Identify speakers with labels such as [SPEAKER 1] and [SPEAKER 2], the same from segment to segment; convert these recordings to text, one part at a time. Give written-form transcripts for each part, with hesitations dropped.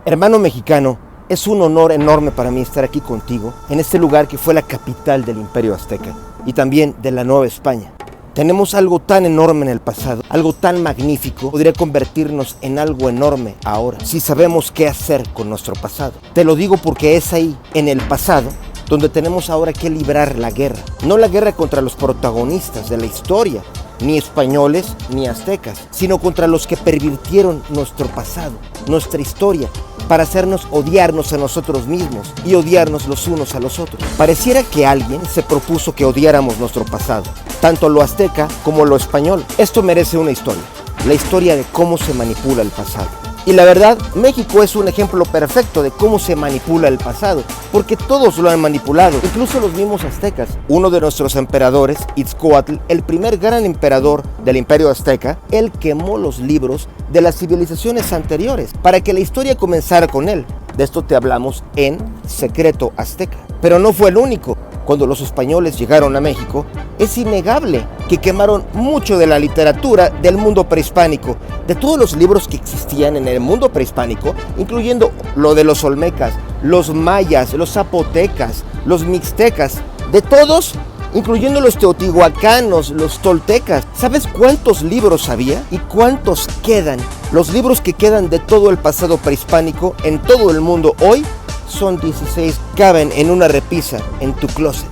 [SPEAKER 1] Hermano mexicano, es un honor enorme para mí estar aquí contigo, en este lugar que fue la capital del Imperio Azteca y también de la Nueva España. Tenemos algo tan enorme en el pasado, algo tan magnífico, podría convertirnos en algo enorme ahora, si sabemos qué hacer con nuestro pasado. Te lo digo porque es ahí, en el pasado, donde tenemos ahora que librar la guerra. No la guerra contra los protagonistas de la historia, ni españoles ni aztecas, sino contra los que pervirtieron nuestro pasado, nuestra historia, para hacernos odiarnos a nosotros mismos y odiarnos los unos a los otros. Pareciera que alguien se propuso que odiáramos nuestro pasado, tanto lo azteca como lo español. Esto merece una historia, la historia de cómo se manipula el pasado. Y la verdad, México es un ejemplo perfecto de cómo se manipula el pasado, porque todos lo han manipulado, incluso los mismos aztecas. Uno de nuestros emperadores, Itzcoatl, el primer gran emperador del Imperio Azteca, él quemó los libros de las civilizaciones anteriores para que la historia comenzara con él. De esto te hablamos en Secreto Azteca. Pero no fue el único. Cuando los españoles llegaron a México, es innegable que quemaron mucho de la literatura del mundo prehispánico, de todos los libros que existían en el mundo prehispánico, incluyendo lo de los olmecas, los mayas, los zapotecas, los mixtecas, de todos, incluyendo los teotihuacanos, los toltecas. ¿Sabes cuántos libros había y cuántos quedan? Los libros que quedan de todo el pasado prehispánico en todo el mundo hoy son 16, caben en una repisa en tu closet.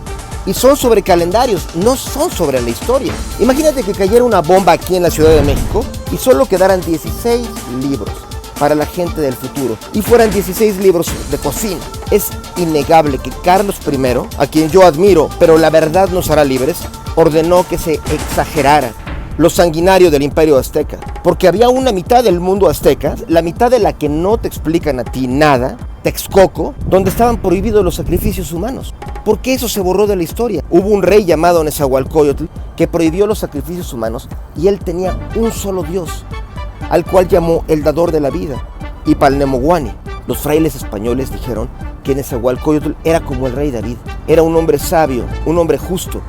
[SPEAKER 1] Y son sobre calendarios, no son sobre la historia. Imagínate que cayera una bomba aquí en la Ciudad de México y solo quedaran 16 libros para la gente del futuro y fueran 16 libros de cocina. Es innegable que Carlos I, a quien yo admiro, pero la verdad nos hará libres, ordenó que se exagerara lo sanguinario del Imperio Azteca, porque había una mitad del mundo azteca, la mitad de la que no te explican a ti nada, Texcoco, donde estaban prohibidos los sacrificios humanos. ¿Por qué eso se borró de la historia? Hubo un rey llamado Nezahualcóyotl que prohibió los sacrificios humanos y él tenía un solo Dios, al cual llamó el dador de la vida, Ipalnemohuani. Los frailes españoles dijeron que Nezahualcóyotl era como el rey David, era un hombre sabio, un hombre justo.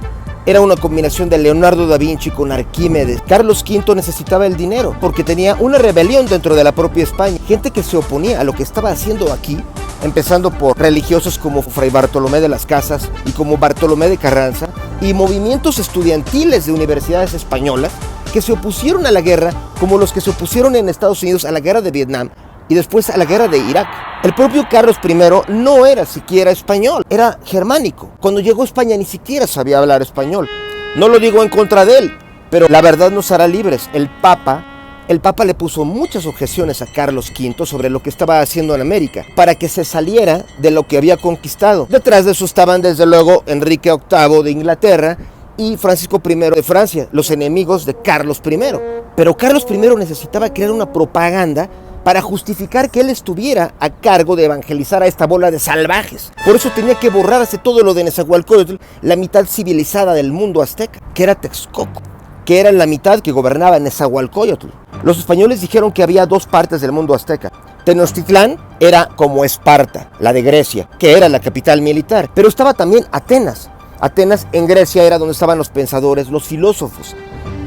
[SPEAKER 1] Era una combinación de Leonardo da Vinci con Arquímedes. Carlos V necesitaba el dinero porque tenía una rebelión dentro de la propia España. Gente que se oponía a lo que estaba haciendo aquí, empezando por religiosos como Fray Bartolomé de las Casas y como Bartolomé de Carranza, y movimientos estudiantiles de universidades españolas que se opusieron a la guerra, como los que se opusieron en Estados Unidos a la guerra de Vietnam y después a la guerra de Irak. El propio Carlos I no era siquiera español, era germánico. Cuando llegó a España ni siquiera sabía hablar español. No lo digo en contra de él, pero la verdad nos hará libres. El Papa le puso muchas objeciones a Carlos V sobre lo que estaba haciendo en América, para que se saliera de lo que había conquistado. Detrás de eso estaban desde luego Enrique VIII de Inglaterra y Francisco I de Francia, los enemigos de Carlos I. Pero Carlos I necesitaba crear una propaganda para justificar que él estuviera a cargo de evangelizar a esta bola de salvajes. Por eso tenía que borrarse todo lo de Nezahualcóyotl, la mitad civilizada del mundo azteca, que era Texcoco, que era la mitad que gobernaba Nezahualcóyotl. Los españoles dijeron que había dos partes del mundo azteca. Tenochtitlán era como Esparta, la de Grecia, que era la capital militar, pero estaba también Atenas. Atenas en Grecia era donde estaban los pensadores, los filósofos,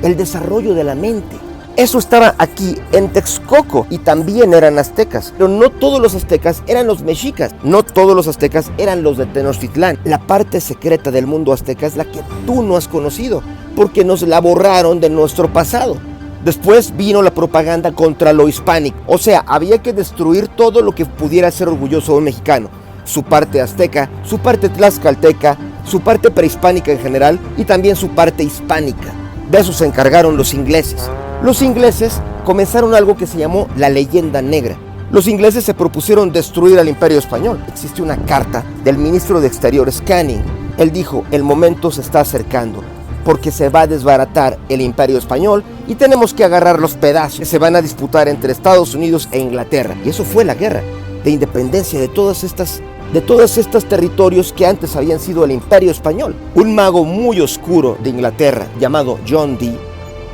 [SPEAKER 1] el desarrollo de la mente. Eso estaba aquí en Texcoco y también eran aztecas, pero no todos los aztecas eran los mexicas, no todos los aztecas eran los de Tenochtitlán. La parte secreta del mundo azteca es la que tú no has conocido, porque nos la borraron de nuestro pasado. Después vino la propaganda contra lo hispánico, o sea, había que destruir todo lo que pudiera ser orgulloso de un mexicano. Su parte azteca, su parte tlaxcalteca, su parte prehispánica en general y también su parte hispánica. De eso se encargaron los ingleses. Los ingleses comenzaron algo que se llamó la leyenda negra. Los ingleses se propusieron destruir al Imperio Español. Existe una carta del ministro de Exteriores, Canning. Él dijo, el momento se está acercando porque se va a desbaratar el Imperio Español y tenemos que agarrar los pedazos que se van a disputar entre Estados Unidos e Inglaterra. Y eso fue la guerra de independencia de todos estos territorios que antes habían sido el Imperio Español. Un mago muy oscuro de Inglaterra llamado John Dee,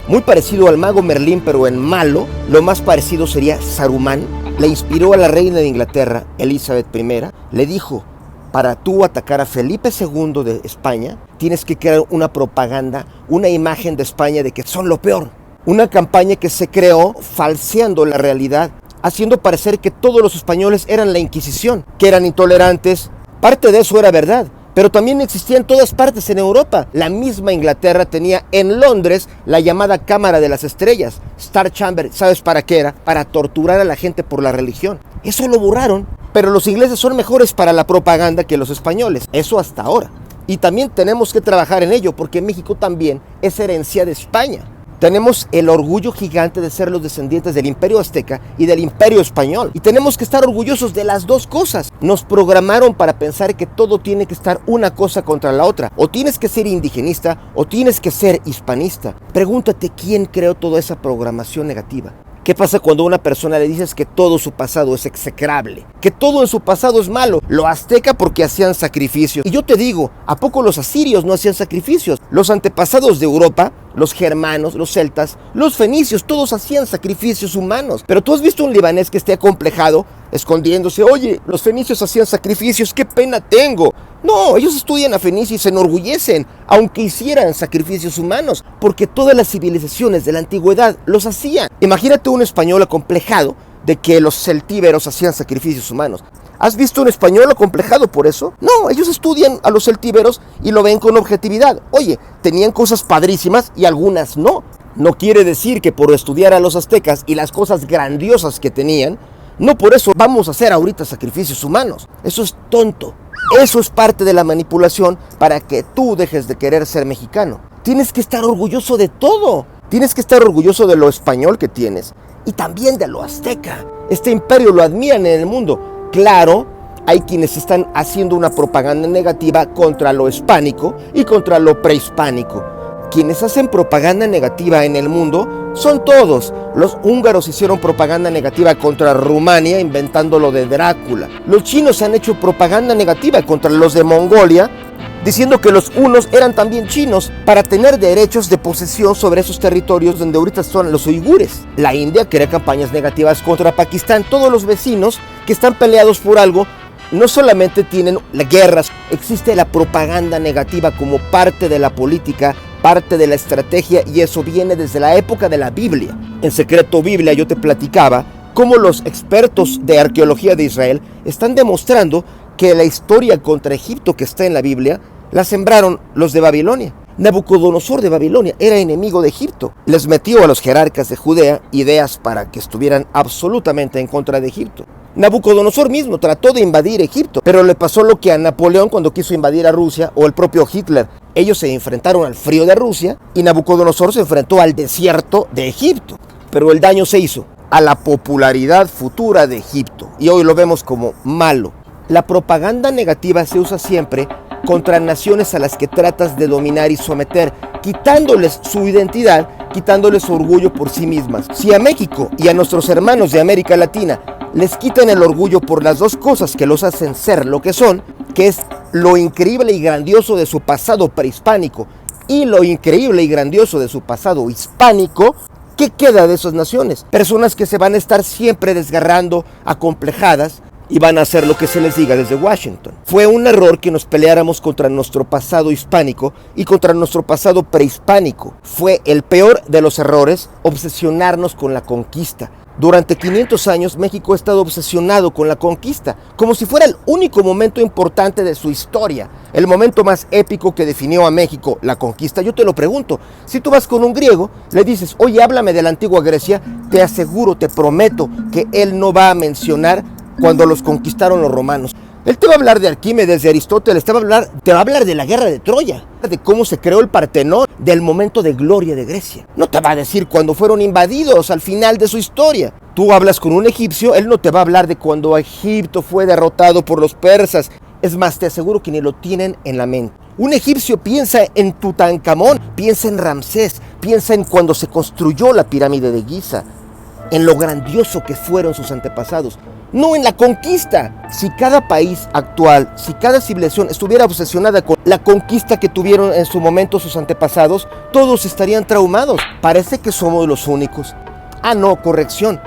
[SPEAKER 1] muy parecido al mago Merlín pero en malo, lo más parecido sería Saruman, le inspiró a la reina de Inglaterra, Elizabeth I, le dijo, para tú atacar a Felipe II de España, tienes que crear una propaganda, una imagen de España de que son lo peor. Una campaña que se creó falseando la realidad. haciendo parecer que todos los españoles eran la Inquisición, que eran intolerantes. Parte de eso era verdad, pero también existía en todas partes en Europa. La misma Inglaterra tenía en Londres la llamada Cámara de las Estrellas, Star Chamber. ¿Sabes para qué era? Para torturar a la gente por la religión. Eso lo borraron, pero los ingleses son mejores para la propaganda que los españoles. Eso hasta ahora. Y también tenemos que trabajar en ello, porque México también es herencia de España. Tenemos el orgullo gigante de ser los descendientes del Imperio Azteca y del Imperio Español. Y tenemos que estar orgullosos de las dos cosas. Nos programaron para pensar que todo tiene que estar una cosa contra la otra. O tienes que ser indigenista o tienes que ser hispanista. Pregúntate quién creó toda esa programación negativa. ¿Qué pasa cuando a una persona le dices que todo su pasado es execrable? Que todo en su pasado es malo. Lo azteca porque hacían sacrificios. Y yo te digo, ¿a poco los asirios no hacían sacrificios? Los antepasados de Europa, los germanos, los celtas, los fenicios, todos hacían sacrificios humanos. Pero tú has visto un libanés que esté acomplejado, escondiéndose. Oye, los fenicios hacían sacrificios, qué pena tengo. No, ellos estudian a Fenicia y se enorgullecen, aunque hicieran sacrificios humanos, porque todas las civilizaciones de la antigüedad los hacían. Imagínate un español acomplejado de que los celtíberos hacían sacrificios humanos. ¿Has visto un español acomplejado por eso? No, ellos estudian a los celtíberos y lo ven con objetividad. Oye, tenían cosas padrísimas y algunas no. No quiere decir que por estudiar a los aztecas y las cosas grandiosas que tenían, no por eso vamos a hacer ahorita sacrificios humanos. Eso es tonto. Eso es parte de la manipulación para que tú dejes de querer ser mexicano. Tienes que estar orgulloso de todo. Tienes que estar orgulloso de lo español que tienes y también de lo azteca. Este imperio lo admiran en el mundo. Claro, hay quienes están haciendo una propaganda negativa contra lo hispánico y contra lo prehispánico. Quienes hacen propaganda negativa en el mundo son todos. Los húngaros hicieron propaganda negativa contra Rumania inventando lo de Drácula. Los chinos han hecho propaganda negativa contra los de Mongolia, diciendo que los hunos eran también chinos para tener derechos de posesión sobre esos territorios donde ahorita son los uigures. La India crea campañas negativas contra Pakistán. Todos los vecinos que están peleados por algo no solamente tienen guerras, existe la propaganda negativa como parte de la política, parte de la estrategia, y eso viene desde la época de la Biblia. En Secreto Biblia yo te platicaba cómo los expertos de arqueología de Israel están demostrando que la historia contra Egipto que está en la Biblia la sembraron los de Babilonia. Nabucodonosor de Babilonia era enemigo de Egipto. Les metió a los jerarcas de Judea ideas para que estuvieran absolutamente en contra de Egipto. Nabucodonosor mismo trató de invadir Egipto, pero le pasó lo que a Napoleón cuando quiso invadir a Rusia, o el propio Hitler. Ellos se enfrentaron al frío de Rusia y Nabucodonosor se enfrentó al desierto de Egipto. Pero el daño se hizo a la popularidad futura de Egipto y hoy lo vemos como malo. La propaganda negativa se usa siempre contra naciones a las que tratas de dominar y someter, quitándoles su identidad, quitándoles su orgullo por sí mismas. Si a México y a nuestros hermanos de América Latina les quitan el orgullo por las dos cosas que los hacen ser lo que son, que es lo increíble y grandioso de su pasado prehispánico y lo increíble y grandioso de su pasado hispánico, ¿qué queda de esas naciones? Personas que se van a estar siempre desgarrando, acomplejadas, y van a hacer lo que se les diga desde Washington. Fue un error que nos peleáramos contra nuestro pasado hispánico y contra nuestro pasado prehispánico. Fue el peor de los errores obsesionarnos con la conquista. Durante 500 años México ha estado obsesionado con la conquista, como si fuera el único momento importante de su historia, el momento más épico que definió a México, la conquista. Yo te lo pregunto, si tú vas con un griego, le dices, oye, háblame de la antigua Grecia, te aseguro, te prometo que él no va a mencionar cuando los conquistaron los romanos. Él te va a hablar de Arquímedes, de Aristóteles, te va a hablar de la guerra de Troya, de cómo se creó el Partenón, del momento de gloria de Grecia. No te va a decir cuando fueron invadidos al final de su historia. Tú hablas con un egipcio, él no te va a hablar de cuando Egipto fue derrotado por los persas. Es más, te aseguro que ni lo tienen en la mente. Un egipcio piensa en Tutankamón, piensa en Ramsés, piensa en cuando se construyó la pirámide de Giza, en lo grandioso que fueron sus antepasados, no en la conquista. Si cada país actual, si cada civilización estuviera obsesionada con la conquista que tuvieron en su momento sus antepasados, todos estarían traumados. Parece que somos los únicos. Ah, no, corrección.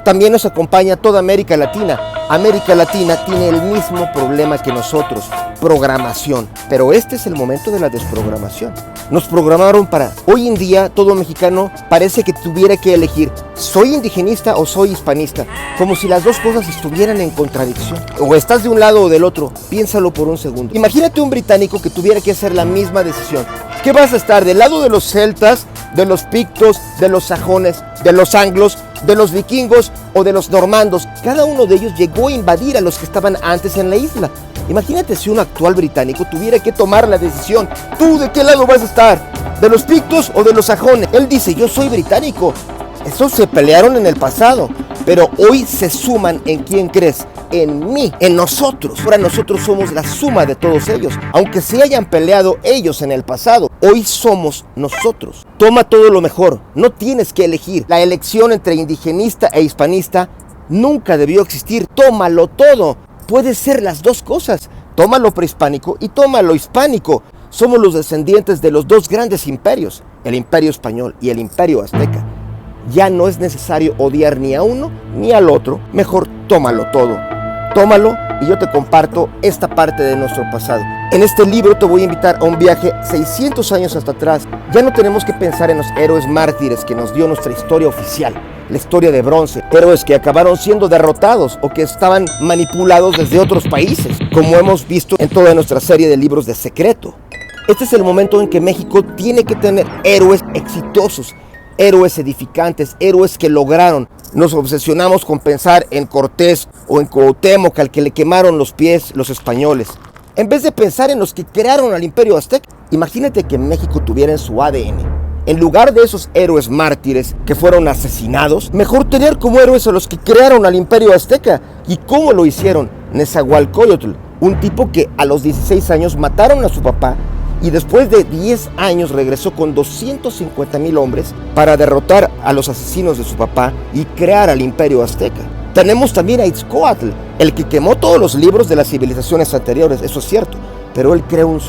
[SPEAKER 1] También nos acompaña toda América Latina. América Latina tiene el mismo problema que nosotros, programación. Pero este es el momento de la desprogramación. Nos programaron para... Hoy en día todo mexicano parece que tuviera que elegir, ¿soy indigenista o soy hispanista? Como si las dos cosas estuvieran en contradicción. O estás de un lado o del otro. Piénsalo por un segundo. Imagínate un británico que tuviera que hacer la misma decisión. ¿Qué vas a estar? ¿Del lado de los celtas, de los pictos, de los sajones, de los anglos, de los vikingos o de los normandos? Cada uno de ellos llegó a invadir a los que estaban antes en la isla. Imagínate si un actual británico tuviera que tomar la decisión. ¿Tú de qué lado vas a estar? ¿De los pictos o de los sajones? Él dice, yo soy británico. Esos se pelearon en el pasado, pero hoy se suman en quién crees, en mí, en nosotros. Ahora nosotros somos la suma de todos ellos. Aunque se hayan peleado ellos en el pasado, hoy somos nosotros. Toma todo lo mejor, no tienes que elegir. La elección entre indigenista e hispanista nunca debió existir. Tómalo todo. Puede ser las dos cosas. Toma lo prehispánico y toma lo hispánico. Somos los descendientes de los dos grandes imperios, el Imperio Español y el Imperio Azteca. Ya no es necesario odiar ni a uno ni al otro. Mejor tómalo todo. Tómalo y yo te comparto esta parte de nuestro pasado. En este libro te voy a invitar a un viaje 600 años hasta atrás. Ya no tenemos que pensar en los héroes mártires que nos dio nuestra historia oficial. La historia de bronce, héroes que acabaron siendo derrotados o que estaban manipulados desde otros países, como hemos visto en toda nuestra serie de libros de secreto. Este es el momento en que México tiene que tener héroes exitosos, héroes edificantes, héroes que lograron. Nos obsesionamos con pensar en Cortés o en Cuauhtémoc, al que le quemaron los pies los españoles, en vez de pensar en los que crearon al Imperio Azteca. Imagínate que México tuviera en su ADN, en lugar de esos héroes mártires que fueron asesinados, mejor tener como héroes a los que crearon al Imperio Azteca. ¿Y cómo lo hicieron? Nezahualcóyotl, un tipo que a los 16 años mataron a su papá y después de 10 años regresó con 250,000 hombres para derrotar a los asesinos de su papá y crear al Imperio Azteca. Tenemos también a Itzcoatl, el que quemó todos los libros de las civilizaciones anteriores, eso es cierto, pero él creó un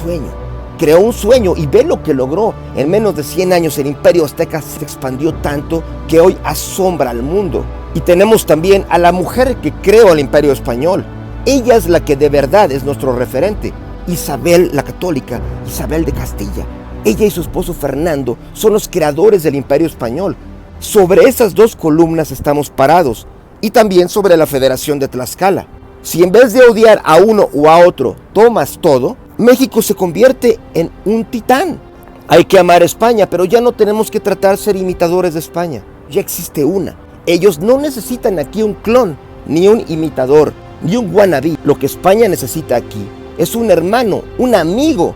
[SPEAKER 1] sueño y ve lo que logró. En menos de 100 años el Imperio Azteca se expandió tanto que hoy asombra al mundo. Y tenemos también a la mujer que creó el Imperio Español. Ella es la que de verdad es nuestro referente. Isabel la Católica, Isabel de Castilla. Ella y su esposo Fernando son los creadores del Imperio Español. Sobre esas dos columnas estamos parados, y también sobre la Federación de Tlaxcala. Si en vez de odiar a uno o a otro tomas todo, México se convierte en un titán. Hay que amar a España, pero ya no tenemos que tratar de ser imitadores de España. Ya existe una. Ellos no necesitan aquí un clon, ni un imitador, ni un wannabe. Lo que España necesita aquí es un hermano, un amigo,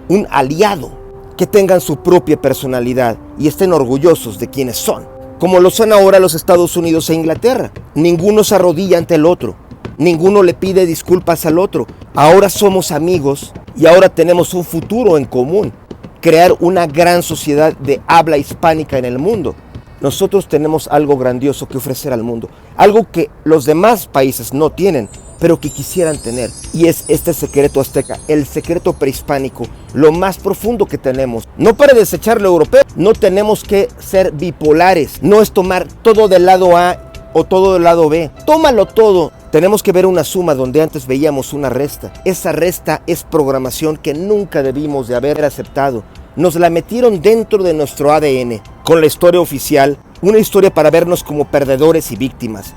[SPEAKER 1] un aliado, que tengan su propia personalidad y estén orgullosos de quienes son, como lo son ahora los Estados Unidos e Inglaterra. Ninguno se arrodilla ante el otro, ninguno le pide disculpas al otro. Ahora somos amigos y ahora tenemos un futuro en común, crear una gran sociedad de habla hispánica en el mundo. Nosotros tenemos algo grandioso que ofrecer al mundo, algo que los demás países no tienen, pero que quisieran tener, y es este secreto azteca, el secreto prehispánico, lo más profundo que tenemos. No para desechar lo europeo, no tenemos que ser bipolares, no es tomar todo del lado A o todo del lado B, tómalo todo. Tenemos que ver una suma donde antes veíamos una resta. Esa resta es programación que nunca debimos de haber aceptado. Nos la metieron dentro de nuestro ADN, con la historia oficial, una historia para vernos como perdedores y víctimas.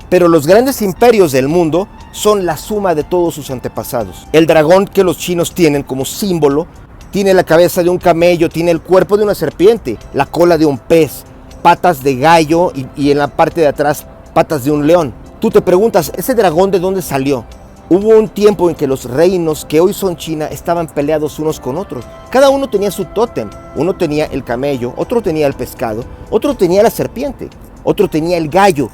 [SPEAKER 1] Pero los grandes imperios del mundo son la suma de todos sus antepasados. El dragón que los chinos tienen como símbolo tiene la cabeza de un camello, tiene el cuerpo de una serpiente, la cola de un pez, patas de gallo y en la parte de atrás patas de un león. Tú te preguntas, ¿ese dragón de dónde salió? Hubo un tiempo en que los reinos que hoy son China estaban peleados unos con otros. Cada uno tenía su tótem. Uno tenía el camello, otro tenía el pescado, otro tenía la serpiente, otro tenía el gallo.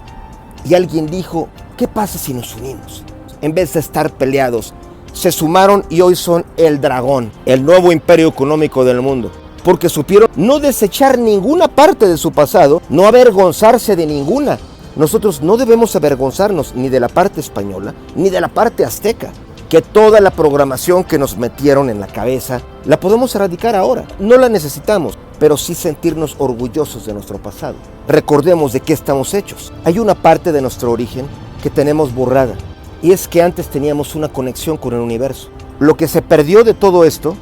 [SPEAKER 1] Y alguien dijo, ¿qué pasa si nos unimos? En vez de estar peleados, se sumaron y hoy son el dragón, el nuevo imperio económico del mundo. Porque supieron no desechar ninguna parte de su pasado, no avergonzarse de ninguna. Nosotros no debemos avergonzarnos ni de la parte española, ni de la parte azteca. Que toda la programación que nos metieron en la cabeza, la podemos erradicar ahora. No la necesitamos. pero sí sentirnos orgullosos de nuestro pasado. Recordemos de qué estamos hechos. Hay una parte de nuestro origen que tenemos borrada, y es que antes teníamos una conexión con el universo. Lo que se perdió de todo esto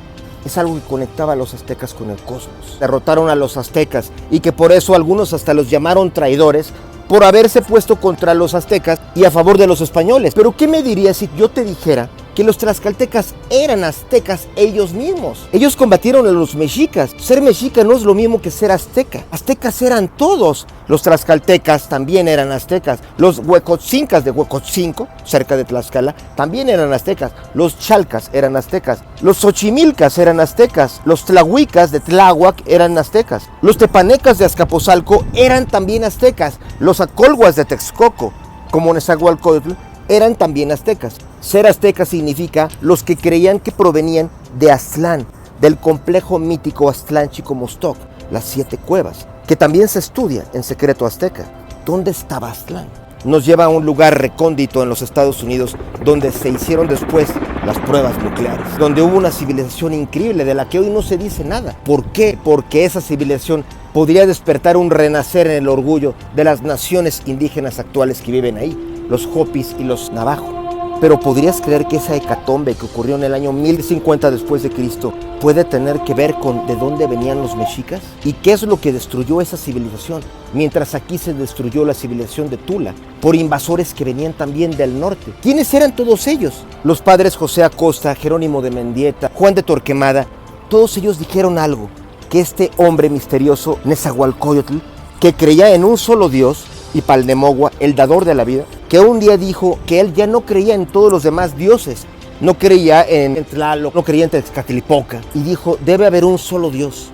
[SPEAKER 1] es algo que conectaba a los aztecas con el cosmos. Derrotaron a los aztecas y que por eso algunos hasta los llamaron traidores por haberse puesto contra los aztecas y a favor de los españoles. Pero ¿qué me dirías si yo te dijera que los tlaxcaltecas eran aztecas ellos mismos? Ellos combatieron a los mexicas. Ser mexica no es lo mismo que ser azteca. Aztecas eran todos. Los tlaxcaltecas también eran aztecas. Los huecotzincas de Huecotzinco, cerca de Tlaxcala, también eran aztecas. Los chalcas eran aztecas. Los xochimilcas eran aztecas. Los tlahuicas de Tláhuac eran aztecas. Los tepanecas de Azcapotzalco eran también aztecas. Los acolhuas de Texcoco, como Nezahualcóyotl, eran también aztecas. Ser azteca significa los que creían que provenían de Aztlán, del complejo mítico Aztlán Chicomostoc, las 7 cuevas, que también se estudia en secreto azteca. ¿Dónde estaba Aztlán? Nos lleva a un lugar recóndito en los Estados Unidos donde se hicieron después las pruebas nucleares, donde hubo una civilización increíble de la que hoy no se dice nada. ¿Por qué? Porque esa civilización podría despertar un renacer en el orgullo de las naciones indígenas actuales que viven ahí, los Hopis y los Navajo. Pero ¿podrías creer que esa hecatombe que ocurrió en el año 1050 después de Cristo puede tener que ver con de dónde venían los mexicas? ¿Y qué es lo que destruyó esa civilización? Mientras aquí se destruyó la civilización de Tula por invasores que venían también del norte. ¿Quiénes eran todos ellos? Los padres José Acosta, Jerónimo de Mendieta, Juan de Torquemada, todos ellos dijeron algo, que este hombre misterioso, Nezahualcóyotl, que creía en un solo Dios, y Palnemogua, el dador de la vida, que un día dijo que él ya no creía en todos los demás dioses, no creía en Tlaloc, no creía en Tezcatlipoca, y dijo, debe haber un solo Dios.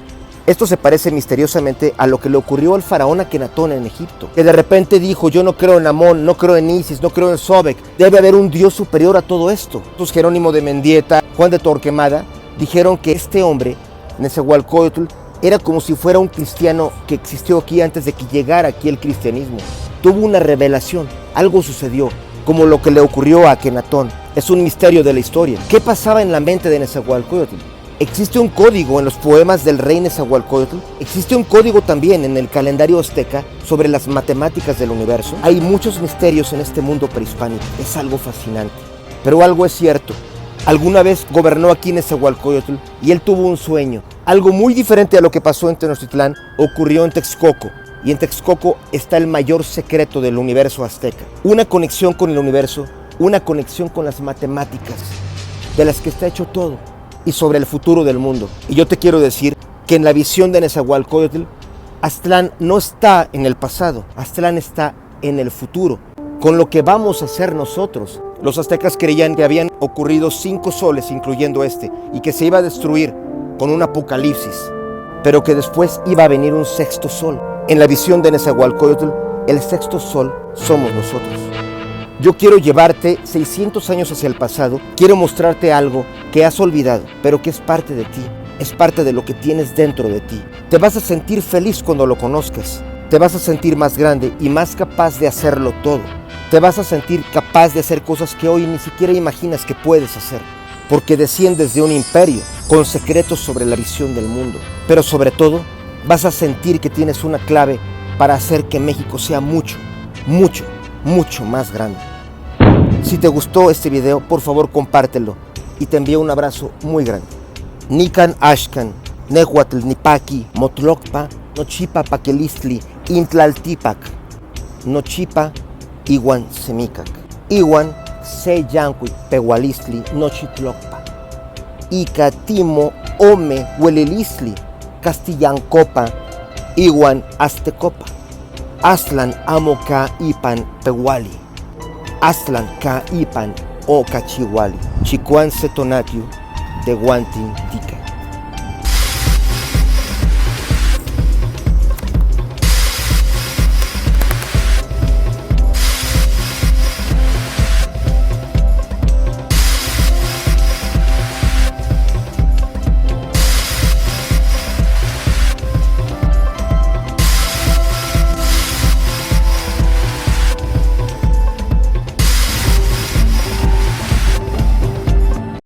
[SPEAKER 1] Esto se parece misteriosamente a lo que le ocurrió al faraón Akenatón en Egipto, que de repente dijo, yo no creo en Amón, no creo en Isis, no creo en Sobek, debe haber un Dios superior a todo esto. Entonces Jerónimo de Mendieta, Juan de Torquemada, dijeron que este hombre, Nezahualcóyotl, era como si fuera un cristiano que existió aquí antes de que llegara aquí el cristianismo. Tuvo una revelación, algo sucedió, como lo que le ocurrió a Akenatón. Es un misterio de la historia. ¿Qué pasaba en la mente de Nezahualcóyotl? ¿Existe un código en los poemas del rey Nezahualcóyotl? ¿Existe un código también en el calendario azteca sobre las matemáticas del universo? Hay muchos misterios en este mundo prehispánico. Es algo fascinante. Pero algo es cierto. Alguna vez gobernó aquí Nezahualcóyotl y él tuvo un sueño. Algo muy diferente a lo que pasó en Tenochtitlán ocurrió en Texcoco. Y en Texcoco está el mayor secreto del universo azteca. Una conexión con el universo, una conexión con las matemáticas, de las que está hecho todo, y sobre el futuro del mundo. Y yo te quiero decir que en la visión de Nezahualcóyotl, Aztlán no está en el pasado, Aztlán está en el futuro, con lo que vamos a hacer nosotros. Los aztecas creían que habían ocurrido 5 soles, incluyendo este, y que se iba a destruir con un apocalipsis, pero que después iba a venir un 6º sol. En la visión de Nezahualcóyotl, el 6º sol somos nosotros. Yo quiero llevarte 600 años hacia el pasado, quiero mostrarte algo que has olvidado, pero que es parte de ti, es parte de lo que tienes dentro de ti. Te vas a sentir feliz cuando lo conozcas, te vas a sentir más grande y más capaz de hacerlo todo. Te vas a sentir capaz de hacer cosas que hoy ni siquiera imaginas que puedes hacer, porque desciendes de un imperio con secretos sobre la visión del mundo. Pero sobre todo, vas a sentir que tienes una clave para hacer que México sea mucho, mucho, mucho más grande. Si te gustó este video, por favor compártelo y te envío un abrazo muy grande. Nican Axcan, Nehuatl Nipaki, Motlocpa, Nochipa Paquelistli, Intlaltipac, Nochipa Iwan Semicac, Iwan Se Yanqui Pehualistli, Nochitlocpa, Icatimo Ome Huelilistli, Castillancopa, Iwan Aztecopa, Aztlán Amoca Ipan Pehuali, Aztlán Ka Ipan O Cachihuali, Chicuan Setonatiu, de Guantin